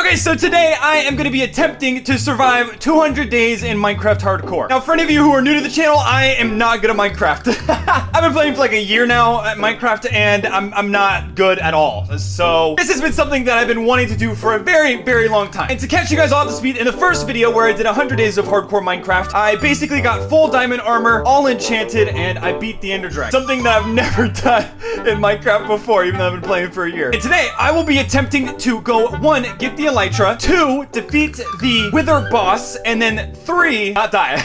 Okay, so today I am going to be attempting to survive 200 days in Minecraft Hardcore. Now, for any of you who are new to the channel, I am not good at Minecraft. I've been playing for like a year now at Minecraft, and I'm not good at all. So this has been something that I've been wanting to do for a very, very long time. And to catch you guys all up to speed, in the first video where I did 100 days of Hardcore Minecraft, I basically got full diamond armor, all enchanted, and I beat the Ender Dragon. Something that I've never done in Minecraft before, even though I've been playing for a year. And today, I will be attempting to go, 1, get the Elytra, 2, defeat the Wither boss, and then 3, not die.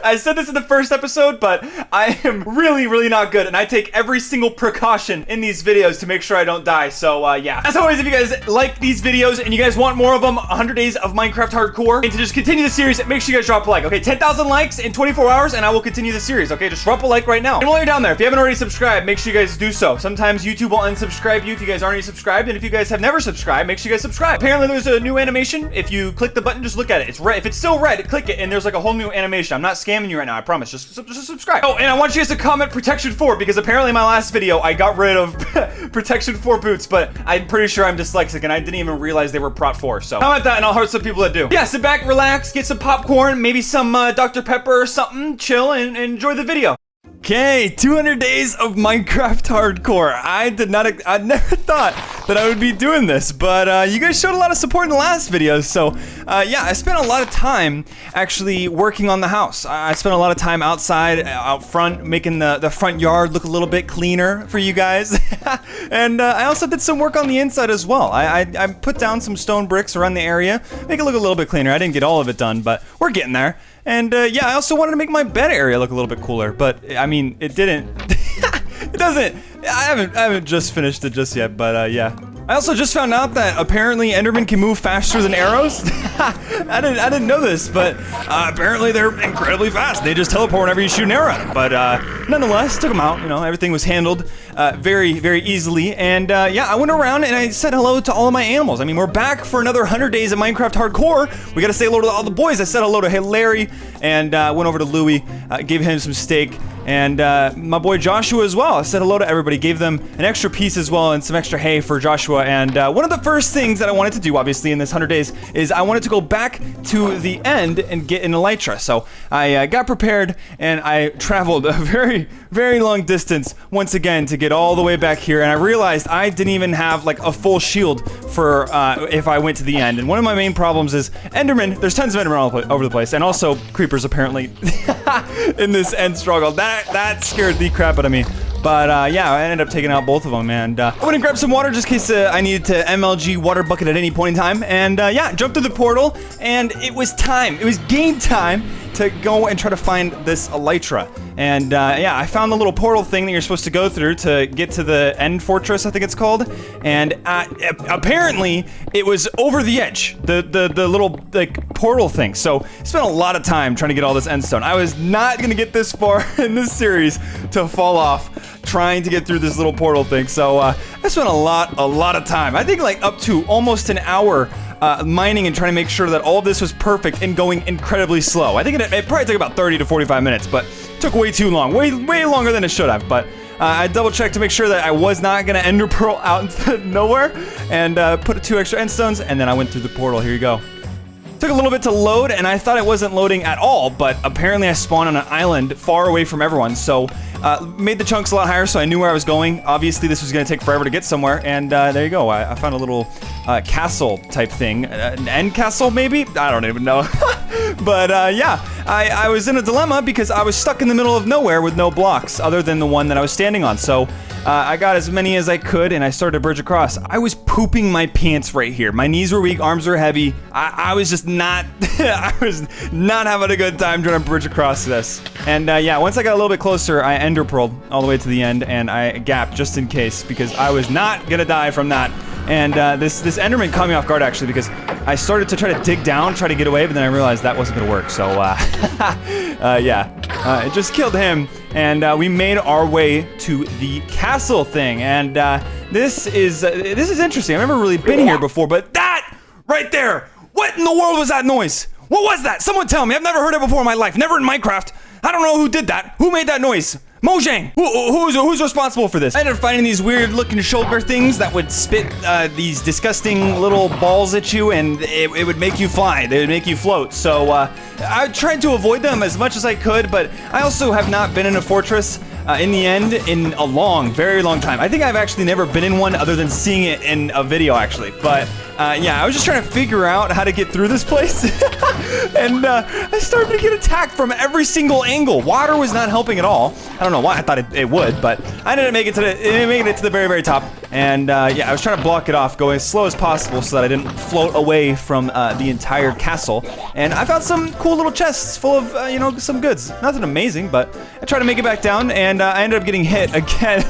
I said this in the first episode, but I am really, really not good, and I take every single precaution in these videos to make sure I don't die, so yeah. As always, if you guys like these videos and you guys want more of them, 100 days of Minecraft Hardcore, and to just continue the series, make sure you guys drop a like, okay? 10,000 likes in 24 hours, and I will continue the series, okay? Just drop a like right now. And while you're down there, if you haven't already subscribed, make sure you guys do so. Sometimes YouTube will unsubscribe you if you guys aren't already subscribed, and if you guys have never subscribed, make sure you guys subscribe. Apparently, there's a new animation. If you click the button, just look at it. It's red. If it's still red, click it, and there's like a whole new animation. I'm not scamming you right now, I promise. Just subscribe. Oh, and I want you guys to comment Protection 4, because apparently in my last video, I got rid of Protection 4 boots, but I'm pretty sure I'm dyslexic, and I didn't even realize they were Prot 4, so comment that, and I'll hurt some people that do. Yeah, sit back, relax, get some popcorn, maybe some Dr. Pepper or something, chill, and enjoy the video. Okay, 200 days of Minecraft Hardcore. I never thought that I would be doing this, but you guys showed a lot of support in the last video, so yeah, I spent a lot of time actually working on the house. I spent a lot of time outside, out front, making the front yard look a little bit cleaner for you guys. And I also did some work on the inside as well. I put down some stone bricks around the area, make it look a little bit cleaner. I didn't get all of it done, but we're getting there. And yeah, I also wanted to make my bed area look a little bit cooler, but I mean, it didn't. It doesn't. I haven't just finished it just yet, but yeah. I also just found out that apparently Endermen can move faster than arrows. I didn't know this, but apparently they're incredibly fast. They just teleport whenever you shoot an arrow at them. But nonetheless, took them out. You know, everything was handled very, very easily. And yeah, I went around and I said hello to all of my animals. I mean, we're back for another 100 days of Minecraft Hardcore. We got to say hello to all the boys. I said hello to Larry, and went over to Louie, gave him some steak. And my boy Joshua as well. I said hello to everybody, gave them an extra piece as well and some extra hay for Joshua. And one of the first things that I wanted to do, obviously, in this 100 days is I wanted to go back to the end and get an Elytra. So I got prepared and I traveled a very, very long distance once again to get all the way back here. And I realized I didn't even have like a full shield for if I went to the end. And one of my main problems is Enderman. There's tons of Endermen all over the place, and also creepers apparently in this end struggle. That scared the crap out of me. But yeah, I ended up taking out both of them, and I went and grabbed some water just in case I needed to MLG water bucket at any point in time. And yeah, jumped through the portal, and it was time. It was game time to go and try to find this Elytra. And yeah, I found the little portal thing that you're supposed to go through to get to the end fortress, I think it's called. And apparently, it was over the edge, the little like portal thing. So I spent a lot of time trying to get all this endstone. I was not gonna get this far in this series to fall off trying to get through this little portal thing. So I spent a lot of time. I think like up to almost an hour mining and trying to make sure that all of this was perfect and going incredibly slow. I think it probably took about 30 to 45 minutes, but took way too long, way longer than it should have. But I double checked to make sure that I was not gonna ender pearl out into nowhere, and put 2 extra endstones, and then I went through the portal. Here you go. Took a little bit to load, and I thought it wasn't loading at all, but apparently I spawned on an island far away from everyone, so made the chunks a lot higher so I knew where I was going. Obviously, this was going to take forever to get somewhere, and there you go. I found a little castle type thing. An end castle, maybe? I don't even know. But yeah, I was in a dilemma because I was stuck in the middle of nowhere with no blocks other than the one that I was standing on, so I got as many as I could, and I started to bridge across. I was pooping my pants right here. My knees were weak, arms were heavy. I was just not, I was not having a good time trying to bridge across this. And yeah, once I got a little bit closer, I ender pearled all the way to the end, and I gapped just in case, because I was not gonna die from that. And this Enderman caught me off guard, actually, because I started to try to dig down, try to get away, but then I realized that wasn't gonna work, so yeah, it just killed him, and we made our way to the castle thing. And this is interesting. I've never really been here before, but that right there, what in the world was that noise? What was that? Someone tell me. I've never heard it before in my life. Never in Minecraft. I don't know who did that. Who made that noise? Mojang! Who's responsible for this? I ended up finding these weird looking shulker things that would spit these disgusting little balls at you, and it would make you fly. They would make you float. So I tried to avoid them as much as I could, but I also have not been in a fortress in the end in a very long time. I think I've actually never been in one other than seeing it in a video, actually. But yeah, I was just trying to figure out how to get through this place. And I started to get attacked from every single angle. Water was not helping at all. I don't know why I thought it would, but I ended up making it to the very, very top. And yeah, I was trying to block it off, going as slow as possible so that I didn't float away from the entire castle. And I found some cool little chests full of, you know, some goods. Nothing amazing, but I tried to make it back down, and I ended up getting hit again.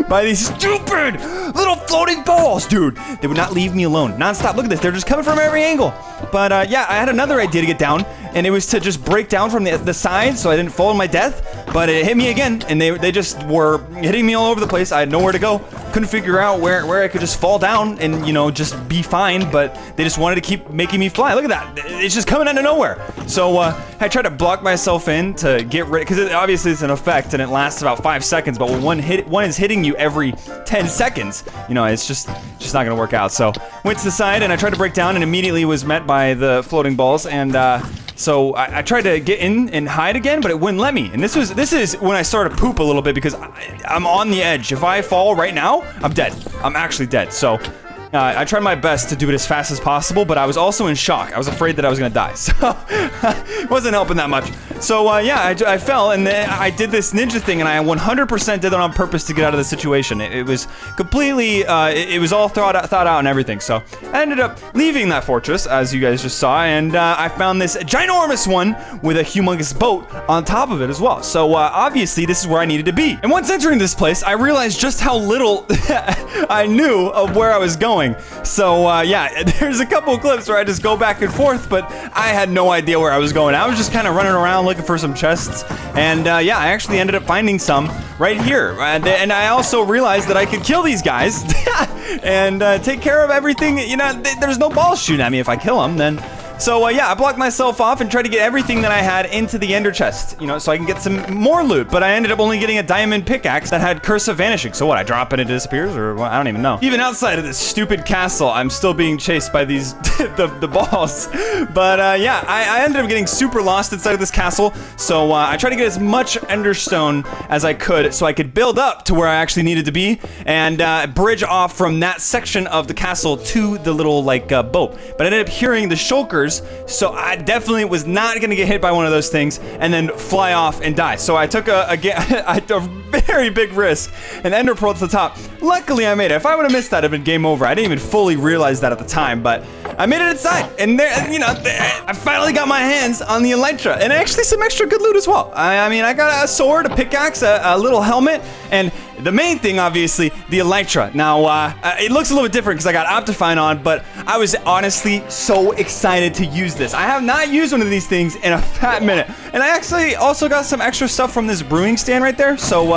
By these stupid little floating balls, dude. They would not leave me alone. Non-stop. Look at this. They're just coming from every angle. But yeah, I had another idea to get down, and it was to just break down from the side so I didn't fall to my death. But it hit me again, and they just were hitting me all over the place. I had nowhere to go. Couldn't figure out where I could just fall down and, you know, just be fine. But they just wanted to keep making me fly. Look at that. It's just coming out of nowhere. So I tried to block myself in to get rid, because obviously it's an effect and it lasts about 5 seconds. But when one is hitting you every 10 seconds, you know, it's just not gonna work out. So went to the side and I tried to break down and immediately was met by the floating balls. And so I tried to get in and hide again, but it wouldn't let me. And this is when I started to poop a little bit, because I'm on the edge. If I fall right now, I'm dead. I'm actually dead. So I tried my best to do it as fast as possible, but I was also in shock. I was afraid that I was gonna die, so it wasn't helping that much. So yeah, I fell, and then I did this ninja thing, and I 100% did it on purpose to get out of the situation. It was completely, it was all thought out and everything. So I ended up leaving that fortress, as you guys just saw, and I found this ginormous one with a humongous boat on top of it as well. So obviously, this is where I needed to be. And once entering this place, I realized just how little I knew of where I was going. So yeah, there's a couple of clips where I just go back and forth, but I had no idea where I was going. I was just kind of running around looking for some chests, and yeah, I actually ended up finding some right here. And I also realized that I could kill these guys and take care of everything. You know, there's no balls shooting at me if I kill them, then. So yeah, I blocked myself off and tried to get everything that I had into the ender chest, you know, so I can get some more loot. But I ended up only getting a diamond pickaxe that had Curse of Vanishing. So what, I drop it, it disappears, or what? I don't even know. Even outside of this stupid castle, I'm still being chased by these the balls. But yeah, I ended up getting super lost inside of this castle. So I tried to get as much enderstone as I could so I could build up to where I actually needed to be and bridge off from that section of the castle to the little like boat. But I ended up hearing the shulkers. So I definitely was not gonna get hit by one of those things and then fly off and die. So I took a very big risk, an ender pearl to the top. Luckily I made it. If I would have missed that, it'd been game over. I didn't even fully realize that at the time, but I made it inside, and there, you know, I finally got my hands on the elytra, and actually some extra good loot as well. I mean, I got a sword, a pickaxe, a little helmet, and the main thing, obviously, the elytra. Now, it looks a little bit different because I got Optifine on, but I was honestly so excited to use this. I have not used one of these things in a fat minute, and I actually also got some extra stuff from this brewing stand right there. So,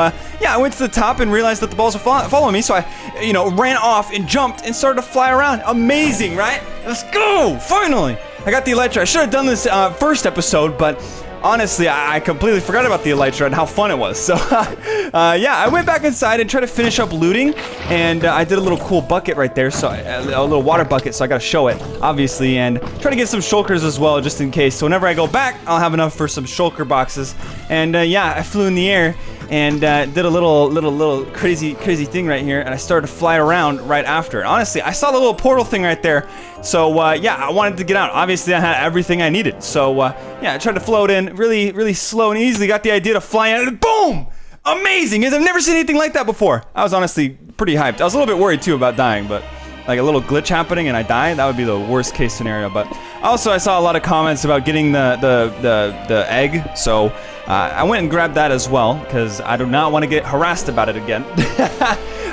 yeah, I went to the top and realized that the balls were following me, so I, you know, ran off and jumped and started to fly around. Amazing, right? Let's go! Finally! I got the elytra. I should have done this first episode, but honestly, I completely forgot about the elytra and how fun it was. So, yeah, I went back inside and tried to finish up looting, and I did a little cool bucket right there, so a little water bucket, so I gotta show it, obviously, and try to get some shulkers as well, just in case. So whenever I go back, I'll have enough for some shulker boxes. And yeah, I flew in the air and did a little crazy thing right here, and I started to fly around right after it. Honestly, I saw the little portal thing right there, so yeah, I wanted to get out. Obviously, I had everything I needed, so yeah, I tried to float in really slow and easily. Got the idea to fly in, and boom! Amazing! Because I've never seen anything like that before. I was honestly pretty hyped. I was a little bit worried too about dying, but like a little glitch happening and I die, that would be the worst case scenario. But also, I saw a lot of comments about getting the egg, so I went and grabbed that as well because I do not want to get harassed about it again.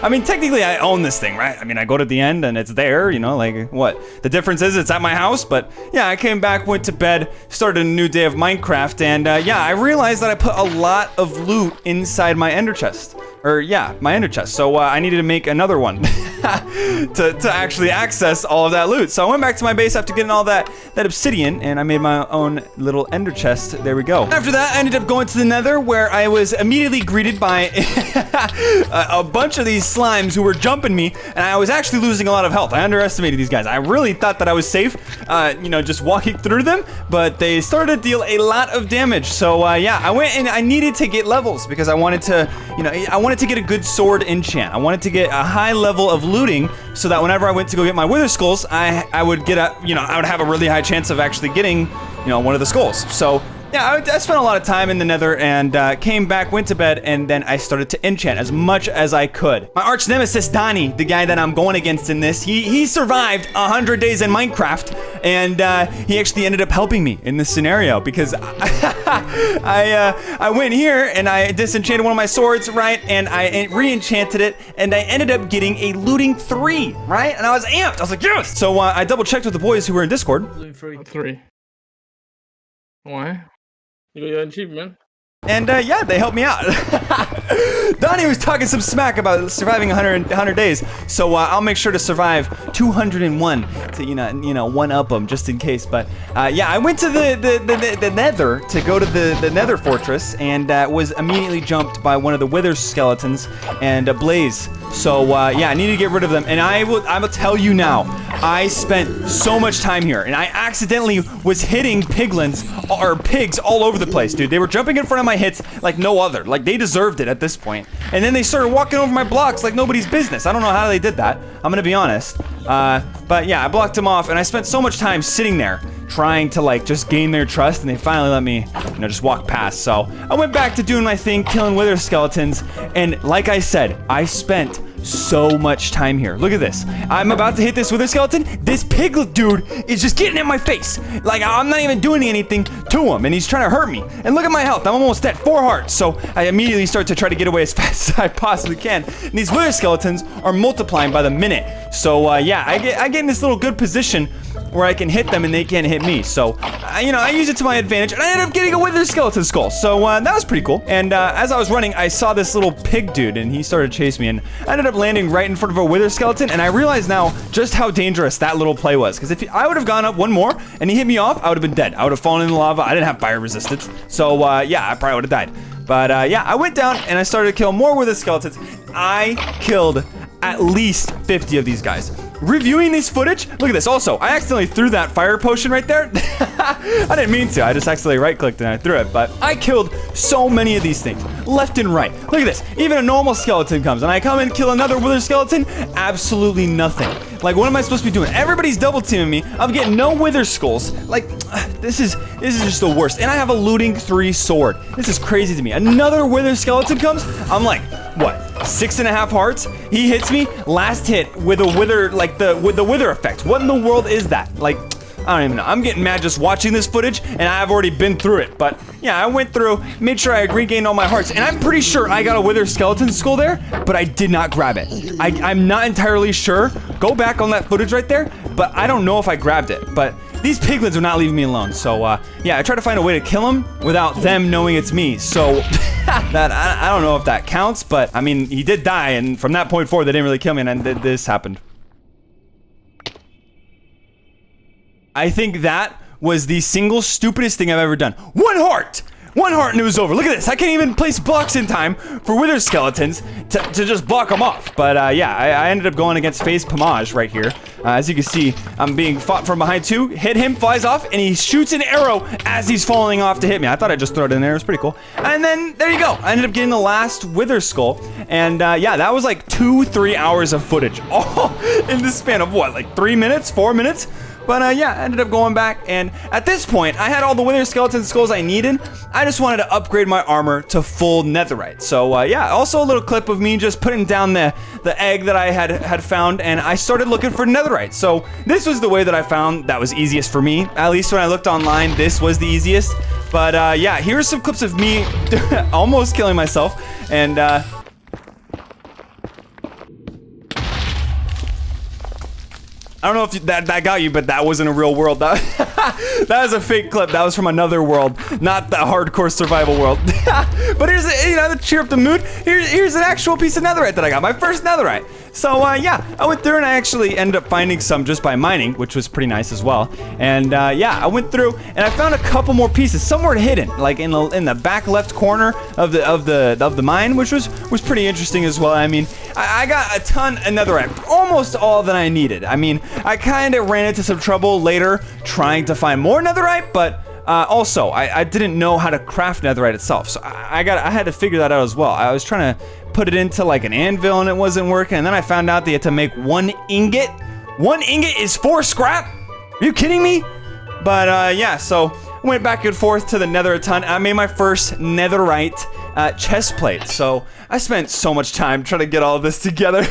I mean, technically, I own this thing, right? I mean, I go to the end and it's there, you know, like what? The difference is it's at my house, but yeah, I came back, went to bed, started a new day of Minecraft, and yeah, I realized that I put a lot of loot inside my ender chest. Or yeah, my ender chest. So I needed to make another one to actually access all of that loot. So I went back to my base after getting all that obsidian, and I made my own little ender chest. There we go. After that, I ended up going to the nether, where I was immediately greeted by a bunch of these slimes who were jumping me, and I was actually losing a lot of health. I underestimated these guys. I really thought that I was safe, you know, just walking through them, but they started to deal a lot of damage. So yeah, I went and I needed to get levels because I wanted to, you know, I wanted to get a good sword enchant. I wanted to get a high level of looting so that whenever I went to go get my wither skulls, I would get a, you know, I would have a really high chance of actually getting, you know, one of the skulls. So yeah, I spent a lot of time in the nether and came back, went to bed, and then I started to enchant as much as I could. My arch nemesis, Donnie, the guy that I'm going against in this, he survived 100 days in Minecraft, and he actually ended up helping me in this scenario because I went here and I disenchanted one of my swords, right, and I re-enchanted it, and I ended up getting a looting 3, right, and I was amped. I was like, yes! So I double-checked with the boys who were in Discord. Looting 3. Why? You got your achievement. And yeah, they helped me out. Donnie was talking some smack about surviving 100 days, so I'll make sure to survive 201 to you know one up them just in case. But yeah, I went to the nether to go to the nether fortress, and was immediately jumped by one of the wither skeletons and a blaze. So yeah, I need to get rid of them, and I will tell you now, I spent so much time here, and I accidentally was hitting piglins or pigs all over the place, dude. They were jumping in front of my hits like no other. Like, they deserved it at this point. And then they started walking over my blocks like nobody's business. I don't know how they did that. I'm gonna be honest. But yeah, I blocked them off, and I spent so much time sitting there trying to like just gain their trust, and they finally let me, you know, just walk past. So I went back to doing my thing, killing wither skeletons, and like I said, I spent so much time here. Look at this. I'm about to hit this wither skeleton. This piglet dude is just getting in my face. Like, I'm not even doing anything to him, and he's trying to hurt me. And look at my health. I'm almost at 4 hearts. So I immediately start to try to get away as fast as I possibly can. And these wither skeletons are multiplying by the minute. So yeah, I get in this little good position where I can hit them and they can't hit me. So, you know, I use it to my advantage, and I ended up getting a wither skeleton skull. So that was pretty cool. And as I was running, I saw this little pig dude, and he started chasing me, and I ended up landing right in front of a wither skeleton. And I realized now just how dangerous that little play was, because if I would have gone up one more and he hit me off, I would have been dead. I would have fallen in the lava. I didn't have fire resistance. So yeah, I probably would have died. But yeah, I went down and I started to kill more wither skeletons. I killed at least 50 of these guys. Reviewing this footage, look at this. Also, I accidentally threw that fire potion right there. I didn't mean to. I just accidentally right-clicked and I threw it. But I killed so many of these things, left and right. Look at this. Even a normal skeleton comes, and I come and kill another wither skeleton. Absolutely nothing. Like, what am I supposed to be doing? Everybody's double teaming me. I'm getting no wither skulls. Like, this is just the worst. And I have a looting 3 sword. This is crazy to me. Another wither skeleton comes. I'm like, what? 6.5 hearts. He hits me. Last hit with a wither, like with the wither effect. What in the world is that? Like, I don't even know. I'm getting mad just watching this footage, and I've already been through it. But yeah, I went through, made sure I regained all my hearts, and I'm pretty sure I got a wither skeleton skull there, but I did not grab it. I'm not entirely sure. Go back on that footage right there, but I don't know if I grabbed it. But these piglins are not leaving me alone. So yeah, I try to find a way to kill them without them knowing it's me. So that I don't know if that counts, but I mean, he did die, and from that point forward, they didn't really kill me, and then this happened. I think that was the single stupidest thing I've ever done. 1 heart! 1 heart and it was over. Look at this. I can't even place blocks in time for wither skeletons to just block them off. But yeah, I ended up going against FaZe Pomage right here. As you can see, I'm being fought from behind too. Hit him, flies off, and he shoots an arrow as he's falling off to hit me. I thought I'd just throw it in there. It was pretty cool. And then there you go. I ended up getting the last wither skull. And yeah, that was like 2-3 hours of footage. All in the span of what, like 3 minutes, 4 minutes? But yeah, I ended up going back, and at this point, I had all the wither skeleton skulls I needed. I just wanted to upgrade my armor to full netherite. So yeah, also a little clip of me just putting down the egg that I had found, and I started looking for netherite. So this was the way that I found that was easiest for me. At least when I looked online, this was the easiest. But yeah, here's some clips of me almost killing myself, and I don't know if that got you, but that wasn't a real world. That was a fake clip. That was from another world, not the hardcore survival world. But here's, to cheer up the mood, here's an actual piece of netherite that I got, my first netherite. So, yeah, I went through and I actually ended up finding some just by mining, which was pretty nice as well. And, yeah, I went through and I found a couple more pieces, somewhere hidden, like in the back left corner of the mine, which was pretty interesting as well. I mean, I got a ton of netherite, almost all that I needed. I mean, I kind of ran into some trouble later trying to find more netherite, but also, I didn't know how to craft netherite itself, so I had to figure that out as well. I was trying to put it into like an anvil and it wasn't working, and then I found out that you had to make 1 ingot. 1 ingot is 4 scrap? Are you kidding me? But yeah, so I went back and forth to the nether a ton. I made my first netherite chest plate. So I spent so much time trying to get all this together.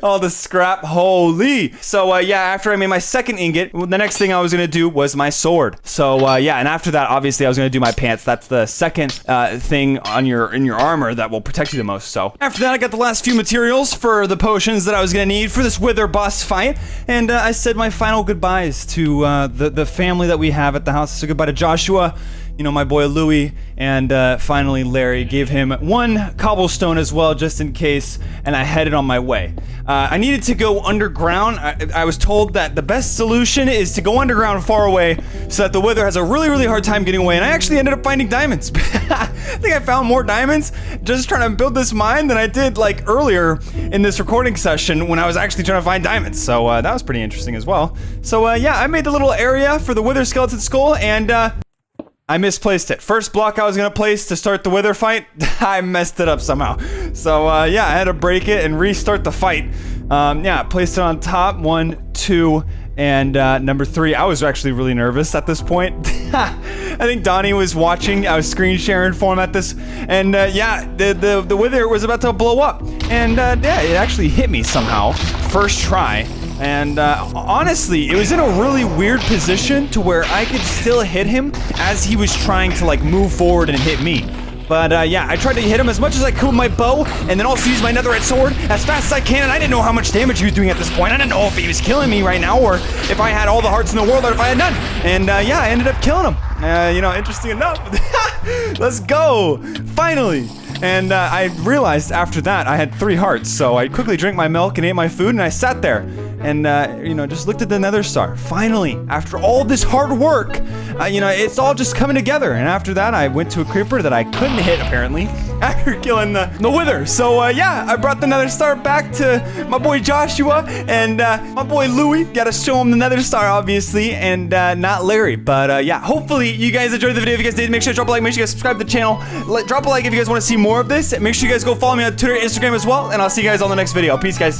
All the scrap, holy. So yeah, after I made my second ingot, the next thing I was gonna do was my sword. So yeah, and after that, obviously I was gonna do my pants. That's the second thing on in your armor that will protect you the most. So after that, I got the last few materials for the potions that I was gonna need for this wither boss fight. And I said my final goodbyes to the family that we have at the house. So goodbye to Joshua, my boy Louie, and finally Larry. Gave him 1 cobblestone as well, just in case, and I headed on my way. I needed to go underground. I was told that the best solution is to go underground far away so that the wither has a really, really hard time getting away, and I actually ended up finding diamonds. I think I found more diamonds just trying to build this mine than I did like earlier in this recording session when I was actually trying to find diamonds, so that was pretty interesting as well. So yeah, I made the little area for the wither skeleton skull, and I misplaced it. First block I was gonna place to start the wither fight, I messed it up somehow. So yeah, I had to break it and restart the fight. Yeah, placed it on top, 1, 2, and number 3. I was actually really nervous at this point. I think Donnie was watching. I was screen sharing for him at this, and yeah, the wither was about to blow up, and yeah, it actually hit me somehow, first try. And honestly, it was in a really weird position to where I could still hit him as he was trying to like move forward and hit me. But yeah, I tried to hit him as much as I could with my bow, and then also use my netherite sword as fast as I can, and I didn't know how much damage he was doing at this point. I didn't know if he was killing me right now, or if I had all the hearts in the world, or if I had none. And yeah, I ended up killing him. Interesting enough. Let's go! Finally! And I realized after that I had 3 hearts, so I quickly drank my milk and ate my food, and I sat there and just looked at the nether star. Finally, after all this hard work, it's all just coming together. And after that, I went to a creeper that I couldn't hit apparently after killing the wither. So yeah, I brought the nether star back to my boy Joshua and my boy Louie. Gotta show him the nether star obviously, and not Larry. But yeah, hopefully you guys enjoyed the video. If you guys did, make sure to drop a like, make sure you guys subscribe to the channel. Drop a like if you guys want to see more of this. Make sure you guys go follow me on Twitter, Instagram as well, and I'll see you guys on the next video. Peace, guys.